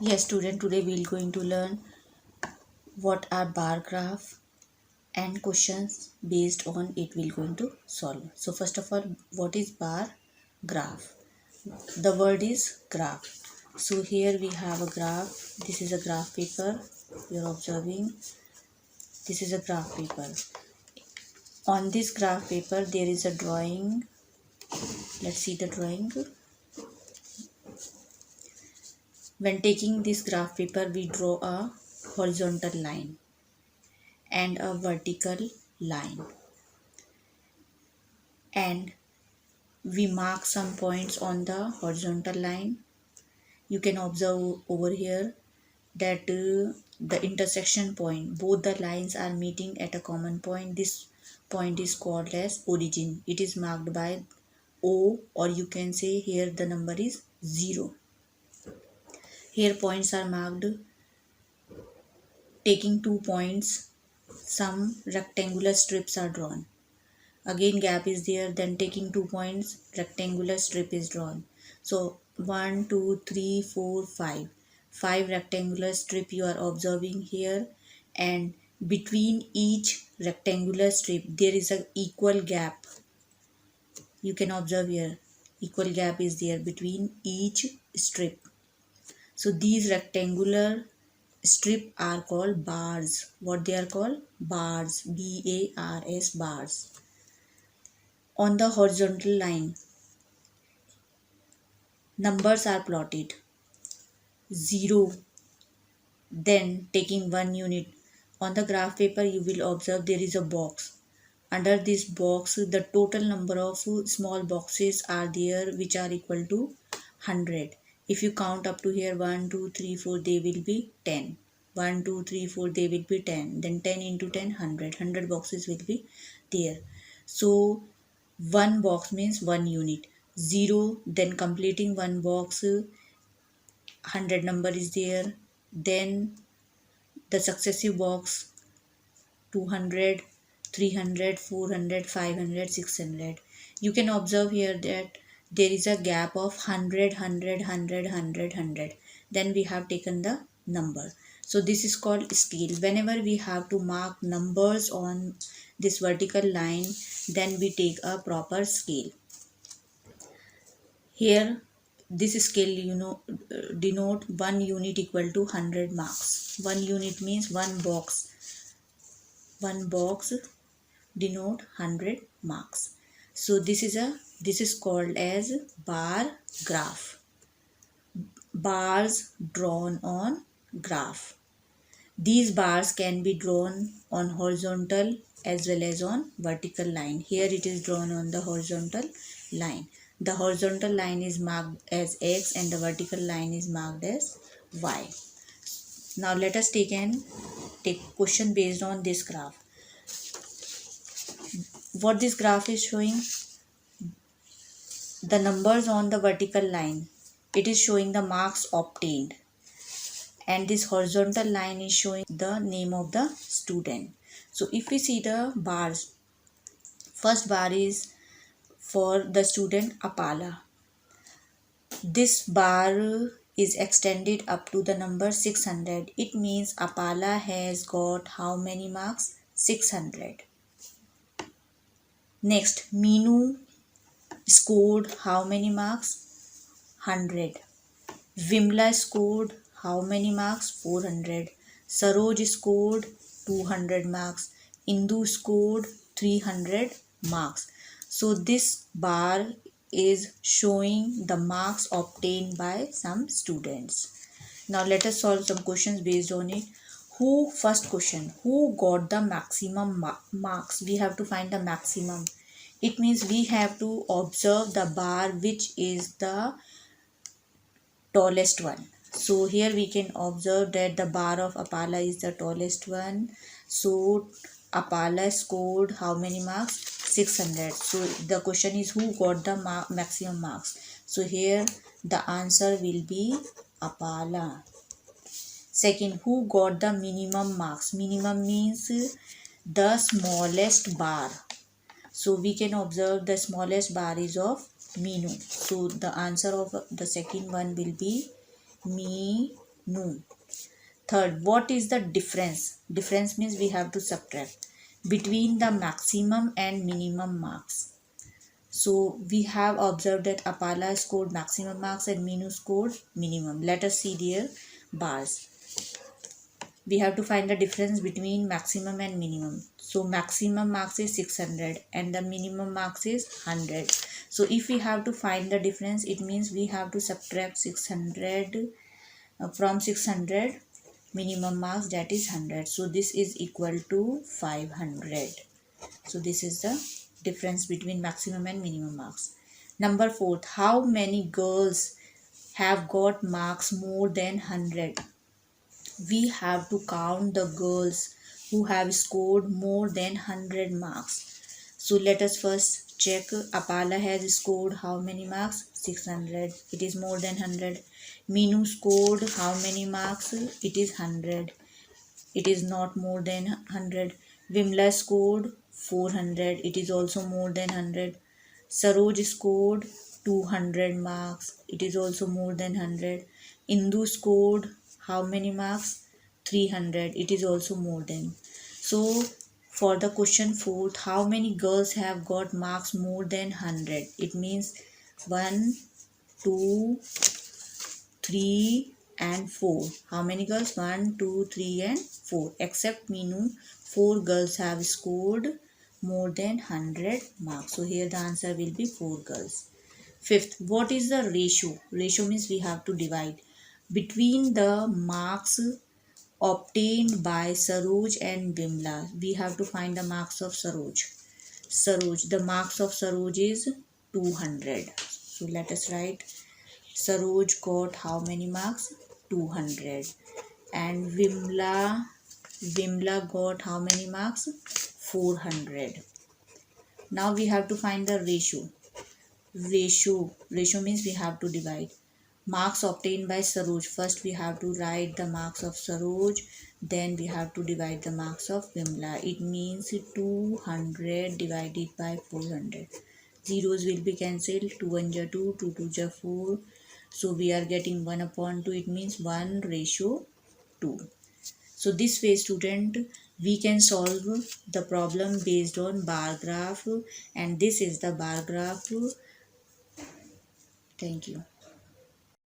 Yes, student, today we're going to learn what are bar graph and questions based on it we're going to solve. So first of all, what is bar graph? The word is graph. So here we have a graph. This is a graph paper. You're observing. This is a graph paper. On this graph paper, there is a drawing. Let's see the drawing. When taking this graph paper, we draw a horizontal line and a vertical line, and we mark some points on the horizontal line. You can observe over here that the intersection point, both the lines are meeting at a common point. This point is called as origin. It is marked by O, or you can say here the number is 0. Here points are marked taking 2 points. Some rectangular strips are drawn. Again gap is there, then taking 2 points, rectangular strip is drawn. So 1 2 3 4 5 rectangular strip you are observing here, and between each rectangular strip there is a equal gap. You can observe here equal gap is there between each strip. So these rectangular strip are called bars. What they are called? Bars. BARS, bars. On the horizontal line, numbers are plotted. 0, then taking 1 unit. On the graph paper, you will observe there is a box. Under this box, the total number of small boxes are there which are equal to 100. If you count up to here 1, 2, 3, 4, they will be 10. 1, 2, 3, 4, they will be 10. Then 10 into 10, 100. 100 boxes will be there. So, one box means 1 unit. 0, then completing one box, 100 number is there. Then the successive box, 200, 300, 400, 500, 600. You can observe here that there is a gap of 100, 100, 100, 100, 100. Then we have taken the number. So this is called scale. Whenever we have to mark numbers on this vertical line, then we take a proper scale. Here this scale denote 1 unit equal to 100 marks. 1 unit means one box. One box denote 100 marks. So this is called as bar graph. Bars drawn on graph. These bars can be drawn on horizontal as well as on vertical line. Here it is drawn on the horizontal line. The horizontal line is marked as X and the vertical line is marked as Y. Now let us take question based on this graph. What this graph is showing? The numbers on the vertical line. It is showing the marks obtained. And this horizontal line is showing the name of the student. So if we see the bars, first bar is for the student Apala. This bar is extended up to the number 600. It means Apala has got how many marks? 600. Next, Minu scored how many marks? 100. Vimla scored how many marks? 400. Saroj scored 200 marks. Indu scored 300 marks. So this bar is showing the marks obtained by some students. Now let us solve some questions based on it. First question, who got the maximum marks? We have to find the maximum. It means we have to observe the bar which is the tallest one. So here we can observe that the bar of Apala is the tallest one. So Apala scored how many marks? 600. So the question is who got the maximum marks? So here the answer will be Apala. Second, who got the minimum marks? Minimum means the smallest bar. So we can observe the smallest bar is of Minu. So the answer of the second one will be noon. Third, what is the difference? Difference means we have to subtract between the maximum and minimum marks. So we have observed that Apala scored maximum marks and Minu scored minimum. Let us see their bars. We have to find the difference between maximum and minimum. So maximum marks is 600 and the minimum marks is 100. So if we have to find the difference, it means we have to subtract 600 from 600 minimum marks, that is 100. So this is equal to 500. So this is the difference between maximum and minimum marks. Number 4, how many girls have got marks more than 100? We have to count the girls who have scored more than 100 marks. So let us first check. Apala has scored how many marks? 600. It is more than 100. Minu scored how many marks? It is 100. It is not more than 100. Vimla scored 400. It is also more than 100. Saroj scored 200 marks. It is also more than 100. Indu scored how many marks? 300. It is also more than. So for the question 4th, how many girls have got marks more than 100? It means 1, 2, 3 and 4. How many girls? 1, 2, 3 and 4. Except Minu, 4 girls have scored more than 100 marks. So here the answer will be 4 girls. 5th, what is the ratio? Ratio means we have to divide between the marks obtained by Saroj and Vimla. We have to find the marks of Saroj. The marks of Saroj is 200. So let us write Saroj got how many marks? 200. And Vimla got how many marks? 400. Now we have to find the ratio. Ratio means we have to divide. Marks obtained by Saroj. First we have to write the marks of Saroj. Then we have to divide the marks of Vimla. It means 200 divided by 400. Zeros will be cancelled. 2 1 ja 2, 2 2 ja 4. So we are getting 1 upon 2. It means 1:2. So this way, student, we can solve the problem based on bar graph, and this is the bar graph. Thank you.